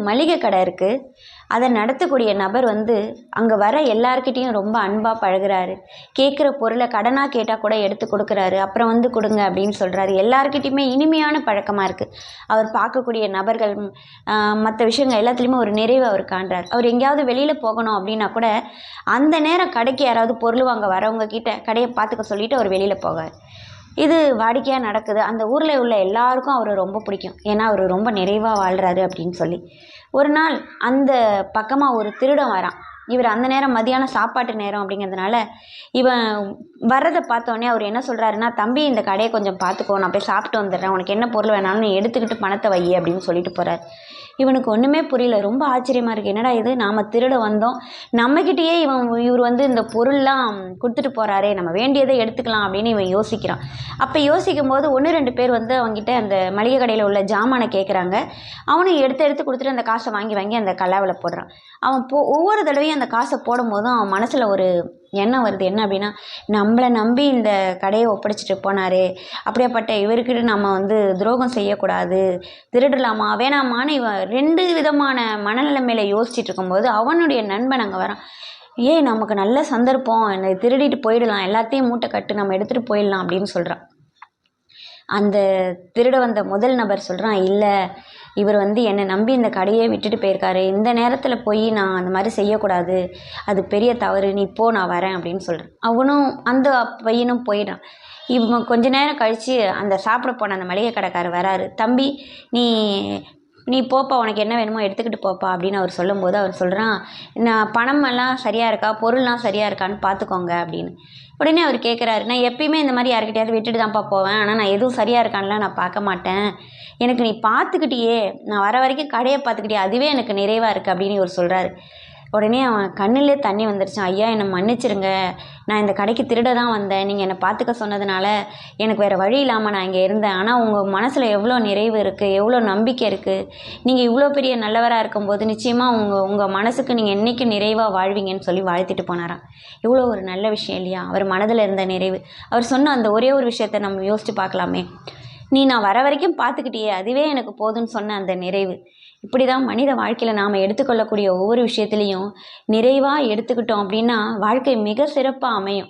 மளிகை கடை இருக்குது. அதை நடத்தக்கூடிய நபர் வந்து அங்கே வர எல்லார்கிட்டேயும் ரொம்ப அன்பாக பழகுறாரு. கேட்குற பொருளை கடனாக கேட்டால் கூட எடுத்து கொடுக்குறாரு. அப்புறம் வந்து கொடுங்க அப்படின்னு சொல்கிறாரு. எல்லார்கிட்டையுமே இனிமையான பழக்கமாக இருக்குது. அவர் பார்க்கக்கூடிய நபர்கள் மற்ற விஷயங்கள் எல்லாத்துலேயுமே ஒரு நிறைவு அவர் காண்றார். அவர் எங்கேயாவது வெளியில் போகணும் அப்படின்னா கூட அந்த நேரம் கடைக்கு யாராவது பொருள் வாங்க வரவங்க கிட்ட கடையை பார்த்துக்க சொல்லிவிட்டு அவர் வெளியில் போவார். இது வாடிக்கையாக நடக்குது. அந்த ஊரில் உள்ள எல்லாருக்கும் அவரை ரொம்ப பிடிக்கும். ஏன்னா அவர் ரொம்ப நிறைவாக வாழ்கிறாரு அப்படின்னு சொல்லி. ஒரு நாள் அந்த பக்கமாக ஒரு திருடன் வரான். இவர் அந்த நேரம் மதியானம் சாப்பாட்டு நேரம் அப்படிங்கிறதுனால இவன் வர்றதை பார்த்தோன்னே அவர் என்ன சொல்கிறாருன்னா, தம்பி இந்த கடையை கொஞ்சம் பார்த்துக்கோ, நான் போய் சாப்பிட்டு வந்துடுறேன், உனக்கு என்ன பொருள் வேணாலும் நீ எடுத்துக்கிட்டு பணத்தை வை அப்படின்னு சொல்லிட்டு போகிறார். இவனுக்கு ஒன்றுமே புரியல. ரொம்ப ஆச்சரியமாக இருக்குது. என்னடா இது, நாம் திருட வந்தோம், நம்மக்கிட்டேயே இவர் வந்து இந்த பொருள்லாம் கொடுத்துட்டு போகிறாரே, நம்ம வேண்டியதை எடுத்துக்கலாம் அப்படின்னு இவன் யோசிக்கிறான். அப்போ யோசிக்கும் போது 1-2 பேர் வந்து அவங்ககிட்ட அந்த மளிகை கடையில் உள்ள ஜாமானை கேட்குறாங்க. அவனும் எடுத்து கொடுத்துட்டு அந்த காசை வாங்கி அந்த கல்லாவில் போடுறான். அவன் ஒவ்வொரு தடவையும் அந்த காசை போடும் போதும் அவன் மனசில் ஒரு எண்ணம் வருது. என்ன அப்படின்னா, நம்மளை நம்பி இந்த கடையை ஒப்படைச்சிட்டு போனாரே, அப்படியாப்பட்ட இவர்கிட்ட நம்ம வந்து துரோகம் செய்யக்கூடாது, திருடலாமா வேணாமான்னு இவன் 2 விதமான மனநிலைமையில யோசிச்சுட்டு இருக்கும்போது அவனுடைய நண்பன் அங்கே வரான். நமக்கு நல்ல சந்தர்ப்பம், திருடிட்டு போயிடலாம், எல்லாத்தையும் மூட்டை கட்டு, நம்ம எடுத்துகிட்டு போயிடலாம் அப்படின்னு சொல்கிறான். அந்த திருட வந்த முதல் நபர் சொல்கிறான், இல்லை, இவர் வந்து என்னை நம்பி இந்த கடையே விட்டுட்டு போயிருக்காரு, இந்த நேரத்தில் போய் நான் அந்த மாதிரி செய்யக்கூடாது, அது பெரிய தவறு, நீ போ, நான் வரேன் அப்படின்னு சொல்கிறேன். அவனும் அந்த பையனும் போயிடான். இவன் கொஞ்ச நேரம் கழித்து அந்த சாப்பிட போன அந்த மளிகை கடைக்காரர் வராரு. தம்பி, நீ போப்பா, உனக்கு என்ன வேணுமோ எடுத்துக்கிட்டு போப்பா அப்படின்னு அவர் சொல்லும்போது அவர் சொல்கிறான், நான் பணமெல்லாம் சரியாக இருக்கா, பொருள்லாம் சரியாக இருக்கான்னு பார்த்துக்கோங்க அப்படின்னு. உடனே அவர் கேட்குறாரு, நான் எப்பயுமே இந்த மாதிரி யார்கிட்டயாவது விட்டுட்டு தான்ப்பா போவேன், ஆனால் நான் எதுவும் சரியாக இருக்கான்லாம் நான் பார்க்க மாட்டேன், எனக்கு நீ பார்த்துக்கிட்டியே, நான் வர வரைக்கும் கடையை பார்த்துக்கிட்டியே, அதுவே எனக்கு நிறைவாக இருக்குது அப்படின்னு இவர் சொல்கிறாரு. உடனே அவன் கண்ணிலே தண்ணி வந்துருச்சான். ஐயா, என்னை மன்னிச்சிருங்க, நான் இந்த கடைக்கு திருட தான் வந்தேன், நீங்கள் என்னை பார்த்துக்க சொன்னதுனால எனக்கு வேறு வழி இல்லாமல் நான் இங்கே இருந்தேன், ஆனால் உங்கள் மனசில் எவ்வளோ நிறைவு இருக்குது, எவ்வளோ நம்பிக்கை இருக்குது, நீங்கள் இவ்வளோ பெரிய நல்லவராக இருக்கும்போது நிச்சயமாக உங்கள் மனசுக்கு நீங்கள் என்றைக்கும் நிறைவாக வாழ்வீங்கன்னு சொல்லி வாழ்த்திட்டு போனாராம். இவ்வளோ ஒரு நல்ல விஷயம் இல்லையா, அவர் மனதில் இருந்த நிறைவு. அவர் சொன்ன அந்த ஒரே ஒரு விஷயத்தை நம்ம யோசித்து பார்க்கலாமே, நான் வர வரைக்கும் பார்த்துக்கிட்டியே, அதுவே எனக்கு போதும்னு சொன்ன அந்த நிறைவு. இப்படி தான் மனித வாழ்க்கையில் நாம் எடுத்துக்கொள்ளக்கூடிய ஒவ்வொரு விஷயத்துலையும் நிறைவாக எடுத்துக்கிட்டோம் அப்படின்னா வாழ்க்கை மிக சிறப்பாக அமையும்.